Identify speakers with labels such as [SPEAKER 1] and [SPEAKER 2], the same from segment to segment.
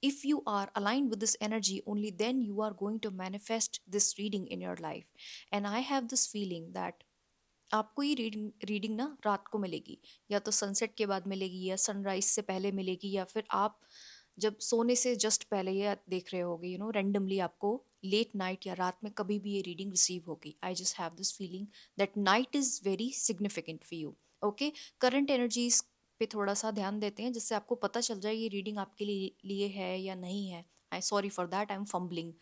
[SPEAKER 1] if you are aligned with this energy, only then you are going to manifest this reading in your life. And I have this feeling that आपको ये reading reading ना रात को मिलेगी, या तो sunset के बाद मिलेगी, या सनराइज से पहले मिलेगी, या फिर आप जब सोने से जस्ट पहले ये देख रहे होगे, रैंडमली आपको लेट नाइट या रात में कभी भी ये रीडिंग रिसीव होगी. आई just have this feeling that night is very significant for you. Okay, current energies पे थोड़ा सा ध्यान देते हैं, जिससे आपको पता चल जाए ये रीडिंग आपके लिए है या नहीं है. I sorry for that, I am fumbling.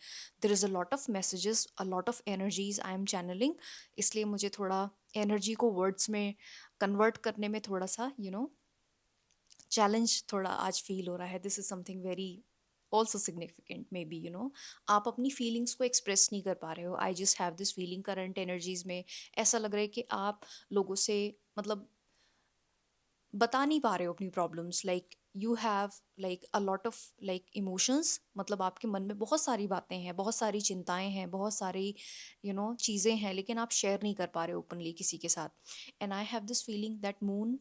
[SPEAKER 1] There is a lot of messages, a lot of energies I am channeling. इसलिए मुझे थोड़ा एनर्जी को वर्ड्स में कन्वर्ट करने में थोड़ा सा चैलेंज थोड़ा आज फील हो रहा है. This is something very also significant may be. आप अपनी फीलिंग्स को एक्सप्रेस नहीं कर पा रहे हो. आई just have this feeling current energies में. ऐसा लग रहा है कि आप लोगों से मतलब बता नहीं पा रहे हो अपनी problems. Like you have like a lot of like emotions. मतलब आपके मन में बहुत सारी बातें हैं, बहुत सारी चिंताएं हैं, बहुत सारी चीज़ें हैं, लेकिन आप शेयर नहीं कर पा रहे हो ओपनली किसी के साथ. And I have this feeling that moon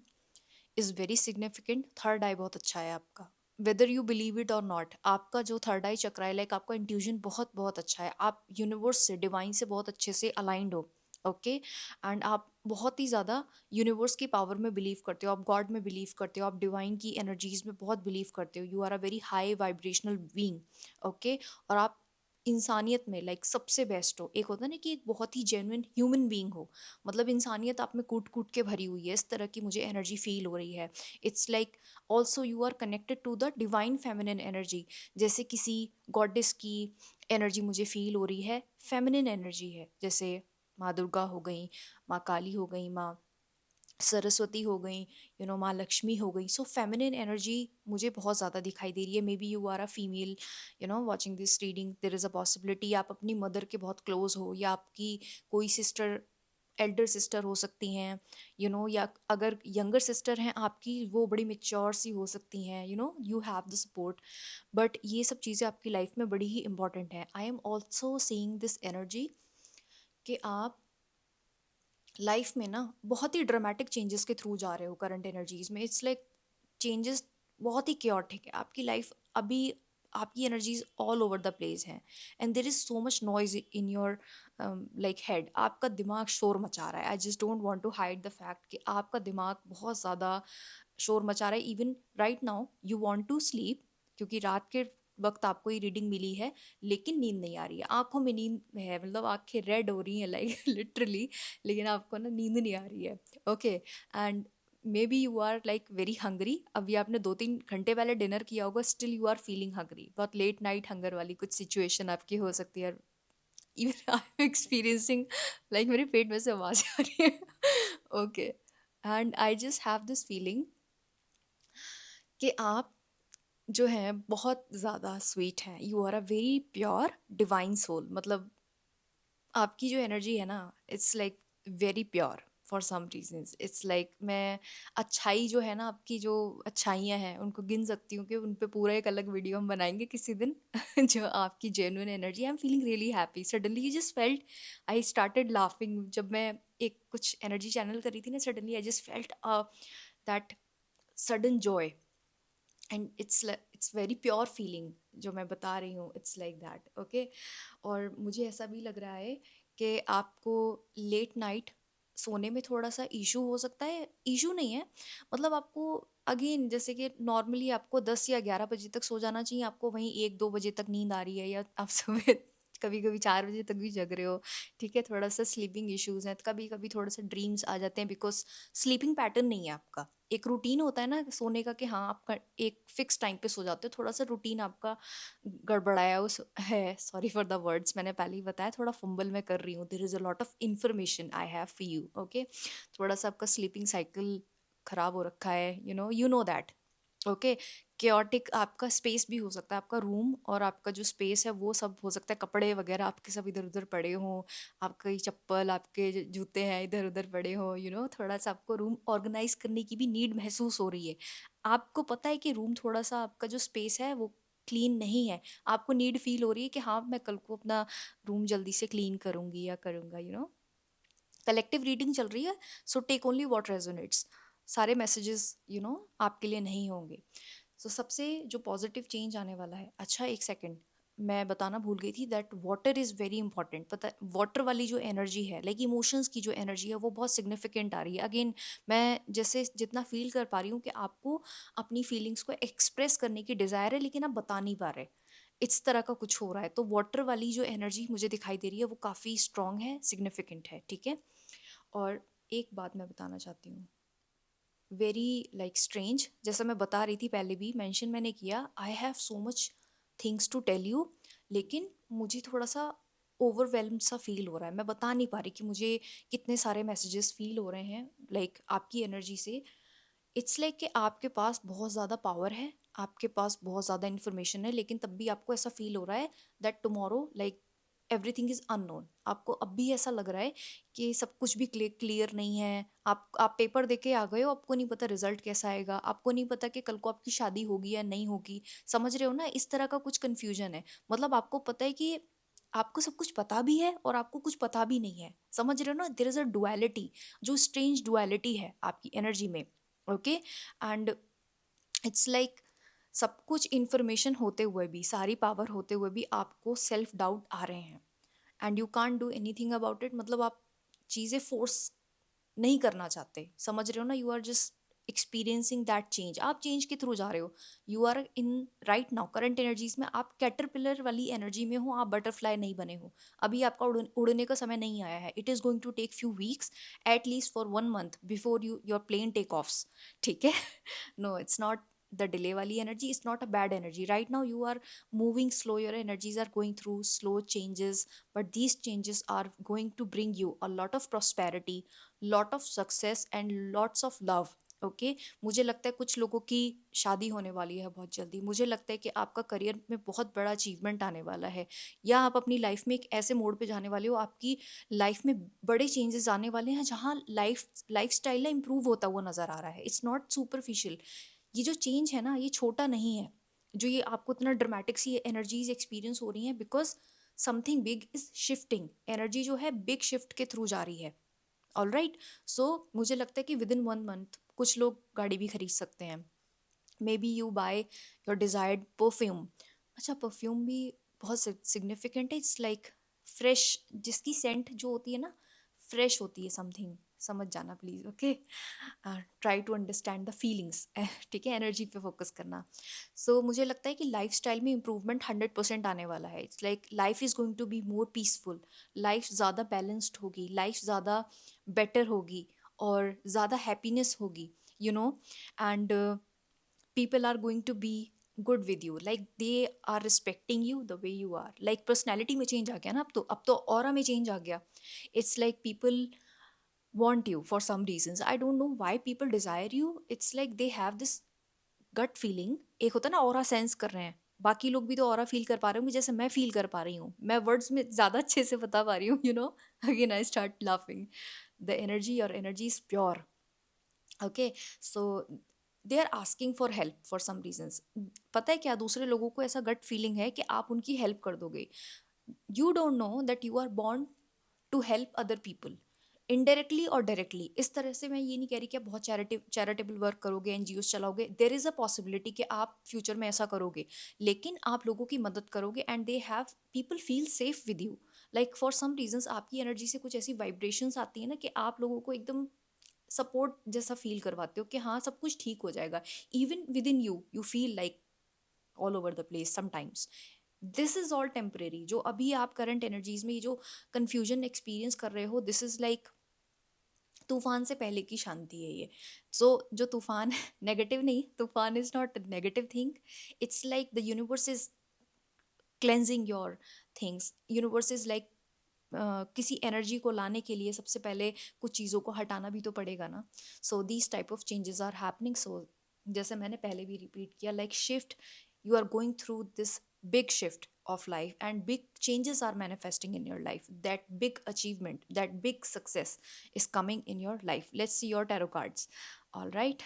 [SPEAKER 1] is very significant. Third eye बहुत अच्छा है आपका. वेदर यू बिलीव इट और नॉट, आपका जो थर्ड आई चक्र है, लाइक आपका इंट्यूजन बहुत बहुत अच्छा है. आप यूनिवर्स से, डिवाइन से बहुत अच्छे से अलाइंड हो. ओके, एंड आप बहुत ही ज़्यादा यूनिवर्स की पावर में बिलीव करते हो, आप गॉड में बिलीव करते हो, आप डिवाइन की एनर्जीज में बहुत बिलीव करते हो. You are a very high vibrational being. Okay, और आप इंसानियत में लाइक सबसे बेस्ट हो. एक होता है ना कि एक बहुत ही जेन्युइन ह्यूमन बीइंग हो. मतलब इंसानियत आप में कूट कूट के भरी हुई है. इस तरह की मुझे एनर्जी फील हो रही है. It's like also you are connected to the divine feminine energy. जैसे किसी गॉडेस की एनर्जी मुझे फील हो रही है, फेमिनिन एनर्जी है. जैसे माँ दुर्गा हो गई, माँ काली हो गई, माँ सरस्वती हो गई, माँ लक्ष्मी हो गई. सो फेमिनिन एनर्जी मुझे बहुत ज़्यादा दिखाई दे रही है. Maybe you are a female watching this reading. There is a possibility आप अपनी मदर के बहुत क्लोज हो, या आपकी कोई सिस्टर, एल्डर सिस्टर हो सकती हैं, या अगर यंगर सिस्टर हैं आपकी, वो बड़ी मेच्योर सी हो सकती हैं. You have the support. But ये सब चीज़ें आपकी लाइफ में बड़ी ही इंपॉर्टेंट हैं. I am also seeing this energy कि आप लाइफ में ना बहुत ही ड्रामेटिक चेंजेस के थ्रू जा रहे हो करंट एनर्जीज में. इट्स लाइक चेंजेस बहुत ही क्योटिक है आपकी लाइफ अभी. आपकी energies all over the place हैं, and there is so much noise in your like head. आपका दिमाग शोर मचा रहा है. I just don't want to hide the fact कि आपका दिमाग बहुत ज़्यादा शोर मचा रहा है. Even right now you want to sleep, क्योंकि रात के वक्त आपको ये रीडिंग मिली है, लेकिन नींद नहीं आ रही है. आंखों में नींद है, मतलब आंखें रेड हो रही हैं लाइक लिटरली, लेकिन आपको ना नींद नहीं आ रही है. Okay, and maybe you are like very hungry. अभी आपने 2-3 घंटे पहले डिनर किया होगा, still you are feeling hungry. बहुत लेट नाइट हंगर वाली कुछ सिचुएशन आपकी हो सकती है. Even I am experiencing like मेरे पेट में से आवाज़ आ रही है. Okay, and I just have this feeling कि आप जो हैं बहुत ज़्यादा स्वीट हैं. You are a very pure divine soul. मतलब आपकी जो एनर्जी है ना, it's like very pure. For some reasons it's like मैं अच्छाई जो है ना, आपकी जो अच्छाइयाँ हैं उनको गिन सकती हूँ, कि उन पे पूरा एक अलग वीडियो हम बनाएंगे किसी दिन. जो आपकी genuine energy, I am feeling really happy. Suddenly you just felt, I started laughing. जब मैं एक कुछ एनर्जी चैनल कर रही थी ना, suddenly I just felt that sudden Joy. And it's very pure feeling जो मैं बता रही हूँ. It's like that. ओके, और मुझे ऐसा भी लग रहा है कि आपको लेट नाइट सोने में थोड़ा सा इशू हो सकता है. इशू नहीं है, मतलब आपको अगेन जैसे कि नॉर्मली आपको 10 या 11 बजे तक सो जाना चाहिए, आपको वहीं 1-2 बजे तक नींद आ रही है, या आप सुबह कभी कभी 4 बजे तक भी जग रहे हो. ठीक है, थोड़ा सा स्लीपिंग इश्यूज हैं, कभी कभी थोड़ा सा ड्रीम्स आ जाते हैं, बिकॉज स्लीपिंग पैटर्न नहीं है आपका. एक रूटीन होता है ना सोने का, कि हाँ आपका एक फिक्स टाइम पे सो जाते हो. थोड़ा सा रूटीन आपका गड़बड़ाया उस है. सॉरी फॉर द वर्ड्स, मैंने पहले ही बताया थोड़ा फंबल मैं कर रही हूँ. There is a lot of information I have for you. Okay, थोड़ा सा आपका स्लीपिंग साइकिल खराब हो रखा है. You know that. Okay, chaotic आपका स्पेस भी हो सकता है. आपका रूम और आपका जो स्पेस है वो सब हो सकता है, कपड़े वगैरह आपके सब इधर उधर पड़े हों, आपकी चप्पल, आपके जूते हैं इधर उधर पड़े हों. थोड़ा सा आपको रूम ऑर्गेनाइज करने की भी नीड महसूस हो रही है. आपको पता है कि रूम थोड़ा सा आपका जो स्पेस है वो क्लीन नहीं है. आपको नीड फील हो रही है कि हाँ मैं कल को अपना रूम जल्दी से क्लीन करूँगी या करूँगा. कलेक्टिव रीडिंग चल रही है, so take only what resonates. सारे मैसेजेस आपके लिए नहीं होंगे. सो सबसे जो पॉजिटिव चेंज आने वाला है, अच्छा एक सेकंड, मैं बताना भूल गई थी that water is very important. पता है वाटर वाली जो एनर्जी है, लाइक इमोशंस की जो एनर्जी है वो बहुत सिग्निफिकेंट आ रही है। अगेन मैं जैसे जितना फील कर पा रही हूँ कि आपको अपनी फीलिंग्स को एक्सप्रेस करने की डिज़ायर है लेकिन आप बता नहीं पा रहे, इस तरह का कुछ हो रहा है। तो वाटर वाली जो एनर्जी मुझे दिखाई दे रही है वो काफ़ी स्ट्रांग है, सिग्निफिकेंट है, ठीक है। और एक बात मैं बताना चाहती हूँ, वेरी लाइक स्ट्रेंज, जैसा मैं बता रही थी पहले भी मेंशन मैंने किया, I have so much things to tell you, लेकिन मुझे थोड़ा सा ओवरवेल्म्ड सा फील हो रहा है। मैं बता नहीं पा रही कि मुझे कितने सारे मैसेजेस फील हो रहे हैं लाइक आपकी एनर्जी से। इट्स लाइक कि आपके पास बहुत ज़्यादा पावर है, आपके पास बहुत ज़्यादा इन्फॉर्मेशन है, लेकिन तब भी आपको ऐसा फील हो रहा है that tomorrow like everything is unknown. आपको अब भी ऐसा लग रहा है कि सब कुछ भी क्लियर नहीं है। आप पेपर दे के आ गए हो, आपको नहीं पता रिजल्ट कैसा आएगा, आपको नहीं पता कि कल को आपकी शादी होगी या नहीं होगी। समझ रहे हो ना, इस तरह का कुछ कन्फ्यूजन है। मतलब आपको पता है कि आपको सब कुछ पता भी है और आपको कुछ पता भी नहीं है। समझ रहे हो ना, देयर इज अ डुअलिटी, जो स्ट्रेंज डुअलिटी है आपकी एनर्जी में। ओके, एंड इट्स लाइक सब कुछ इंफॉर्मेशन होते हुए भी, सारी पावर होते हुए भी आपको सेल्फ डाउट आ रहे हैं and you can't do anything about it. मतलब आप चीज़ें फोर्स नहीं करना चाहते, समझ रहे हो ना, you are just experiencing that change. आप चेंज के थ्रू जा रहे हो, you are in right now current energies में आप कैटरपिलर वाली एनर्जी में हो, आप बटरफ्लाई नहीं बने हो। अभी आपका उड़ने का समय नहीं आया है। It is going to take few weeks, at least for 1 month before your plane take offs, ठीक है। No, it's not the delay wali energy. It's not a bad energy. Right now, you are moving slow. Your energies are going through slow changes, but these changes are going to bring you a lot of prosperity, lot of success, and lots of love. Okay मुझे लगता है कुछ लोगों की शादी होने वाली है बहुत जल्दी। मुझे लगता है कि आपका करियर में बहुत बड़ा अचीवमेंट आने वाला है, या आप अपनी लाइफ में एक ऐसे मोड पे जाने वाले हो, आपकी लाइफ में बड़े चेंजेस आने वाले हैं जहाँ लाइफ स्टाइल ना इम्प्रूव होता हुआ नजर आ रहा है। It's not superficial. ये जो चेंज है ना, ये छोटा नहीं है। जो ये आपको इतना ड्रामेटिक सी एनर्जीज एक्सपीरियंस हो रही हैं, because something big is shifting. Energy जो है बिग शिफ्ट के थ्रू जा रही है। ऑल राइट, सो मुझे लगता है कि विद इन 1 month कुछ लोग गाड़ी भी खरीद सकते हैं। May be you by your desired perfume. अच्छा, परफ्यूम भी बहुत सिग्निफिकेंट है। इट्स लाइक फ्रेश, जिसकी सेंट जो होती है ना, फ्रेश होती है समथिंग। समझ जाना please, okay. Try to understand the feelings, ठीक है, एनर्जी पे फोकस करना। सो मुझे लगता है कि लाइफ स्टाइल में इम्प्रूवमेंट 100% आने वाला है। It's like life is going to be more peaceful, life ज़्यादा बैलेंस्ड होगी, लाइफ ज़्यादा बेटर होगी और ज़्यादा हैप्पीनेस होगी, you know. And people are going to be good with you, like they are respecting you the way you are, like personality में change आ गया ना। अब तो aura में change आ गया। it's like people want you for some reasons, I don't know why people desire you। it's like they have this gut feeling। एक होता है ना ऑरा सेंस कर रहे हैं, बाकी लोग भी तो ऑरा फील कर पा रहे होंगे जैसे मैं फील कर पा रही हूँ। मैं वर्ड्स में ज़्यादा अच्छे से बता पा रही हूँ, you know. Again I start laughing. The energy, your energy is pure, okay. So they are asking for help for some reasons. पता है क्या, दूसरे लोगों को ऐसा गट फीलिंग है कि आप उनकी हेल्प कर दोगे। You don't know that you are born to help other people, indirectly और डायरेक्टली। इस तरह से मैं ये नहीं कह रही कि आप बहुत चैरिटेबल वर्क करोगे, एनजीओस चलाओगे। देर इज़ अ पॉसिबिलिटी कि आप फ्यूचर में ऐसा करोगे, लेकिन आप लोगों की मदद करोगे and they have people feel safe with you. Like for some reasons आपकी एनर्जी से कुछ ऐसी वाइब्रेशंस आती है ना कि आप लोगों को एकदम सपोर्ट जैसा फील करवाते हो कि हाँ सब कुछ ठीक हो जाएगा। Even with in you you feel like all over the place sometimes. This is all temporary. जो अभी आप करंट एनर्जीज में ये जो कंफ्यूजन एक्सपीरियंस कर रहे हो, दिस इज लाइक तूफान से पहले की शांति है ये। सो जो तूफान नेगेटिव नहीं, तूफान is not negative thing. It's like the universe is cleansing your things. Universe is like किसी एनर्जी को लाने के लिए सबसे पहले कुछ चीज़ों को हटाना भी तो पड़ेगा ना। So these type of changes are happening. So जैसे मैंने पहले भी रिपीट किया, like shift, you are going through this big shift of life and big changes are manifesting in your life. That big achievement, that big success is coming in your life. Let's see your tarot cards. All right.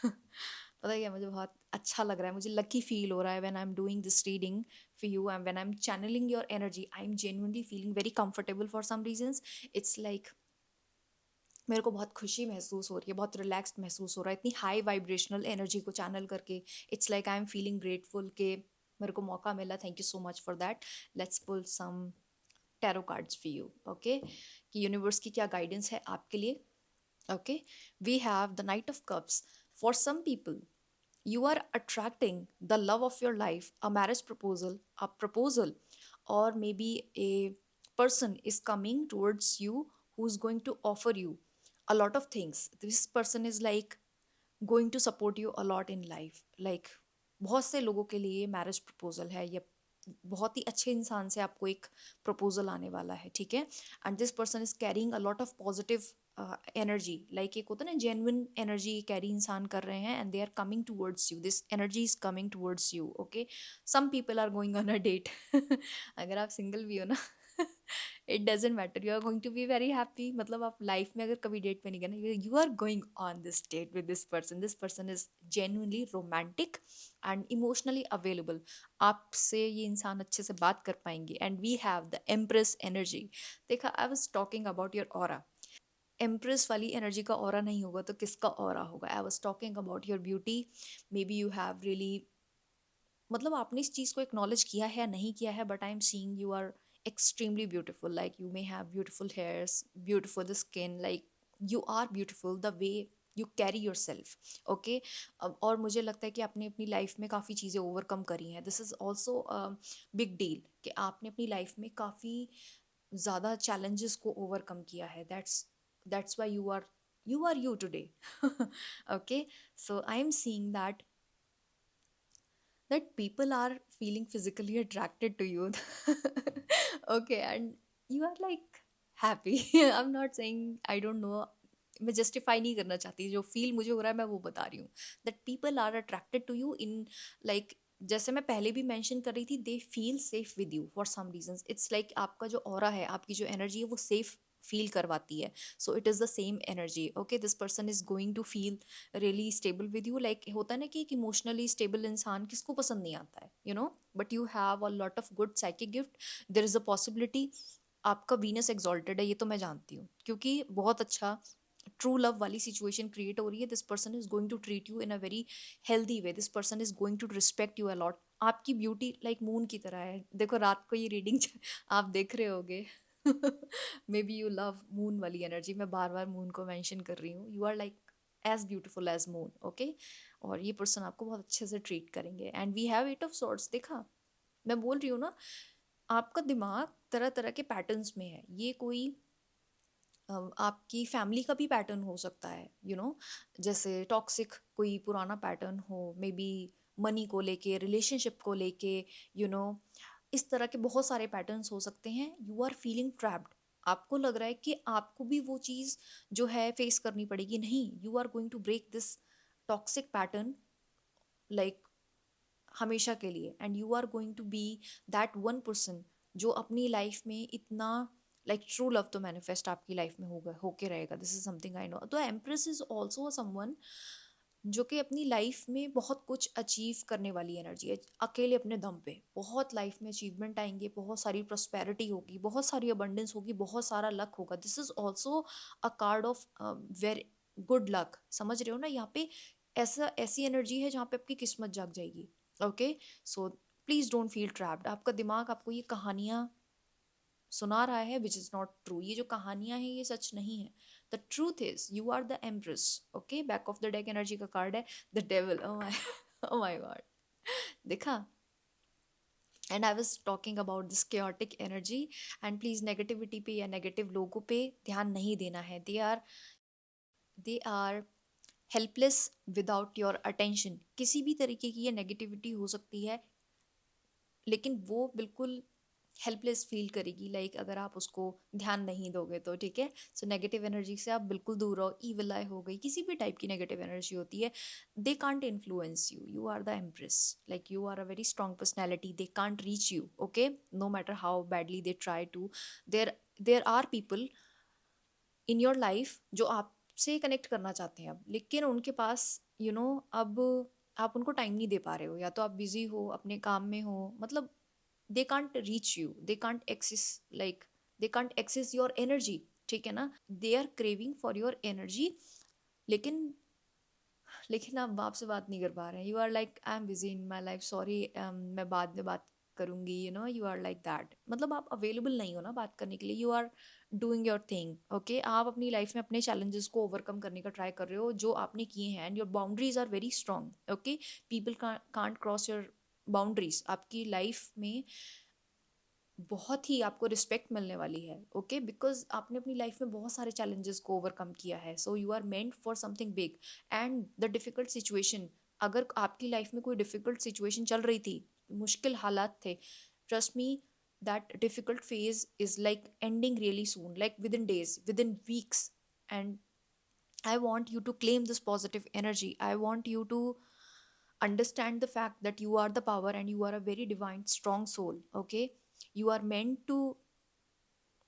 [SPEAKER 1] पता है क्या, मुझे बहुत अच्छा लग रहा है, मुझे लकी फील हो रहा है when I am doing this reading for you and when I'm channeling your energy, I'm genuinely feeling very comfortable for some reasons. It's like मेरे को बहुत खुशी महसूस हो रही है, बहुत रिलैक्स्ड महसूस हो रहा है इतनी हाई वाइब्रेशनल एनर्जी को चैनल करके। It's like I am feeling grateful कि मेरे को मौका मिला। Thank you so much for that. Let's pull some tarot cards for you, okay, कि यूनिवर्स की क्या गाइडेंस है आपके लिए। Okay, we have the knight of cups. For some people you are attracting the love of your life, a marriage proposal, a proposal, or maybe a person is coming towards you who's going to offer you a lot of things. This person is like going to support you a lot in life. Like बहुत से लोगों के लिए marriage proposal है, या बहुत ही अच्छे इंसान से आपको एक प्रपोजल आने वाला है, ठीक है। And this person is carrying a lot of positive energy, like एक होता है ना जेन्युइन एनर्जी कैरी इंसान कर रहे हैं, and they are coming towards you, this energy is coming towards you, okay. Some people are going on a date. अगर आप सिंगल भी हो ना, it doesn't matter, you are going to be very happy. मतलब आप life में अगर कभी डेट पे नहीं गए ना, you are going on this date with this person. This person is genuinely romantic and emotionally available. आपसे ये इंसान अच्छे से बात कर पाएंगे। And we have the empress energy. देखा, I was talking about your aura. Empress वाली एनर्जी का ऑरा नहीं होगा तो किसका ऑरा होगा? I was talking about your beauty. Maybe you have really, मतलब आपने इस चीज़ को एक्नॉलेज किया है या नहीं किया है, but I am seeing you are extremely beautiful. Like you may have beautiful hairs, beautiful skin, like you are beautiful the way you carry yourself, okay। और मुझे लगता है कि आपने अपनी लाइफ में काफ़ी चीज़ें ओवरकम करी हैं। This is also big deal कि आपने अपनी लाइफ में काफ़ी ज़्यादा चैलेंजेस को ओवरकम किया है। That's why you are you today. Okay, so I am seeing that people are feeling physically attracted to you। Okay, and you are like happy। I'm not saying, I don't know, मैं justify नहीं करना चाहती, जो feel मुझे हो रहा है मैं वो बता रही हूँ। That people are attracted to you in, like जैसे मैं पहले भी मेंशन कर रही थी, they feel safe with you for some reasons. It's like आपका जो ऑरा है, आपकी जो एनर्जी है, वो सेफ फील करवाती है। So it is the same energy, okay. This person is going to feel really stable with you. Like होता है ना कि एक इमोशनली स्टेबल इंसान किसको पसंद नहीं आता है, you know, but you have a lot of good psychic gift. There is a possibility आपका वीनस एक्सॉल्टेड है, ये तो मैं जानती हूँ, क्योंकि बहुत अच्छा ट्रू लव वाली सिचुएशन क्रिएट हो रही है। This person is going to treat you in a very healthy way. This person is going to respect you a lot. आपकी ब्यूटी लाइक मून की तरह है। देखो रात को ये रीडिंग आप देख रहे होगे। Maybe you love moon वाली एनर्जी। मैं बार बार मून को मेंशन कर रही हूँ। You are like as beautiful as moon, okay. और ये पर्सन आपको बहुत अच्छे से ट्रीट करेंगे। And we have eight of swords. देखा, मैं बोल रही हूँ ना, आपका दिमाग तरह तरह के पैटर्न्स में है। ये कोई आपकी फैमिली का भी पैटर्न हो सकता है, यू नो, जैसे टॉक्सिक कोई पुराना पैटर्न हो, मे बी मनी को लेके, रिलेशनशिप को लेके, यू नो, इस तरह के बहुत सारे पैटर्न्स हो सकते हैं। You are feeling trapped. आपको लग रहा है कि आपको भी वो चीज़ जो है फेस करनी पड़ेगी। नहीं, you are going to break this toxic pattern, like हमेशा के लिए। And you are going to be that one person जो अपनी लाइफ में इतना, लाइक ट्रू लव तो मैनिफेस्ट आपकी लाइफ में होगा, होके रहेगा। This is something I know. तो एम्प्रेस इज ऑल्सो समवन जो कि अपनी लाइफ में बहुत कुछ अचीव करने वाली एनर्जी है, अकेले अपने दम पे। बहुत लाइफ में अचीवमेंट आएंगे, बहुत सारी प्रॉस्पेरिटी होगी, बहुत सारी अबंडेंस होगी, बहुत सारा लक होगा। This is also a card of very good luck. समझ रहे हो ना, यहाँ पे ऐसा ऐसी एनर्जी है जहाँ पे आपकी किस्मत जाग जाएगी, okay. So please don't feel trapped. आपका दिमाग आपको ये कहानियां सुना रहा है विच इज नॉट ट्रू। ये जो कहानियां हैं ये सच नहीं है। The truth is you are the empress, okay. Back of the deck energy का कार्ड है the devil. Oh my, oh my God, देखा। And I was talking about this chaotic energy. And please negativity पे या negative लोगों पे ध्यान नहीं देना है। They are helpless without your attention. किसी भी तरीके की ये नेगेटिविटी हो सकती है, लेकिन वो बिल्कुल हेल्पलेस फील करेगी, लाइक अगर आप उसको ध्यान नहीं दोगे तो, ठीक है। सो नेगेटिव एनर्जी से आप बिल्कुल दूर रहो। ईविल आई हो गई, किसी भी टाइप की नेगेटिव एनर्जी होती है, they can't influence you. You are the empress, like you are a very strong personality. They can't reach you, okay, no matter how badly they try to. There there are people in your life जो आपसे connect करना चाहते हैं अब, लेकिन उनके पास, you know, अब आप उनको टाइम नहीं दे पा रहे हो, या तो आप बिजी हो, अपने काम में हो, मतलब they can't reach you, they can't access, like they can't access your energy। ठीक है ना, they are craving for your energy, लेकिन लेकिन आप बाप से बात नहीं कर पा रहे हैं, you are like I am busy in my life, sorry मैं बाद में बात करूंगी, you know, you are like that, मतलब आप अवेलेबल नहीं हो ना बात करने के लिए, you are doing your thing, okay, आप अपनी लाइफ में अपने चैलेंजेस को ओवरकम करने का ट्राई कर रहे हो जो आपने किए हैं, and your boundaries are very strong, okay, people can't cross your boundaries, आपकी लाइफ में बहुत ही आपको रिस्पेक्ट मिलने वाली है, ओके, बिकॉज आपने अपनी लाइफ में बहुत सारे चैलेंजेस को ओवरकम किया है, so you are meant for something big, and the difficult situation, अगर आपकी लाइफ में कोई डिफिकल्ट सिचुएशन चल रही थी, मुश्किल हालात थे, trust me, that difficult phase is like ending really soon, like with in days, with in weeks, and I want you to claim this positive energy. I want you to understand the fact that you are the power and you are a very divine, strong soul. Okay, you are meant to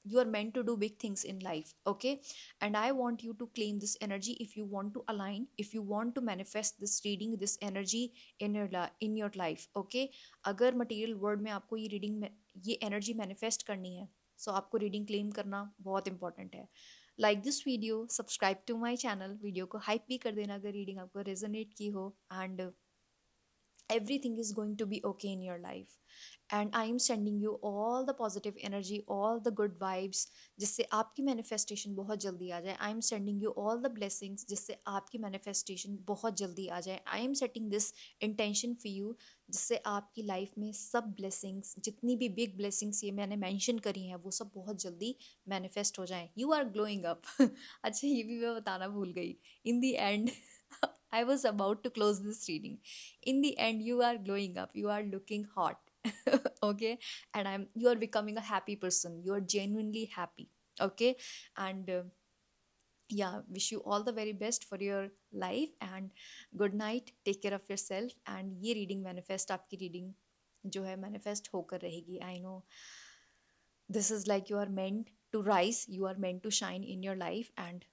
[SPEAKER 1] you are meant to do big things in life. Okay, and I want you to claim this energy. If you want to align, if you want to manifest this reading, this energy in your life. Okay, अगर material world में आपको ये reading में ये energy manifest करनी है, so आपको reading claim करना बहुत important है. Like this video, subscribe to my channel, video को हाइप भी कर देना अगर रीडिंग आपको रेजोनेट की हो, and everything is going to be okay in your life, and I am sending you all the positive energy, all the good vibes, जिससे आपकी manifestation बहुत जल्दी आ जाए. I am sending you all the blessings, जिससे आपकी manifestation बहुत जल्दी आ जाए. I am setting this intention for you, जिससे आपकी लाइफ में सब ब्लेसिंग्स, जितनी भी बिग ब्लेसिंग्स ये मैंने मेंशन करी हैं, वो सब बहुत जल्दी मैनिफेस्ट हो जाएं. You are glowing up. अच्छा, ये भी मैं बताना भूल गई. In the end I was about to close this reading. In the end, you are glowing up, you are looking hot. Okay, and you are becoming a happy person, you are genuinely happy. Okay, and yeah, wish you all the very best for your life, and good night, take care of yourself. And ये reading manifest, आपकी reading जो है manifest होकर रहेगी. I know this is like you are meant to rise, you are meant to shine in your life, and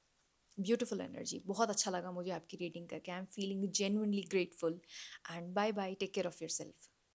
[SPEAKER 1] beautiful energy. बहुत अच्छा लगा मुझे आपकी रीडिंग करके. I am feeling genuinely grateful, and bye bye, take care of your self.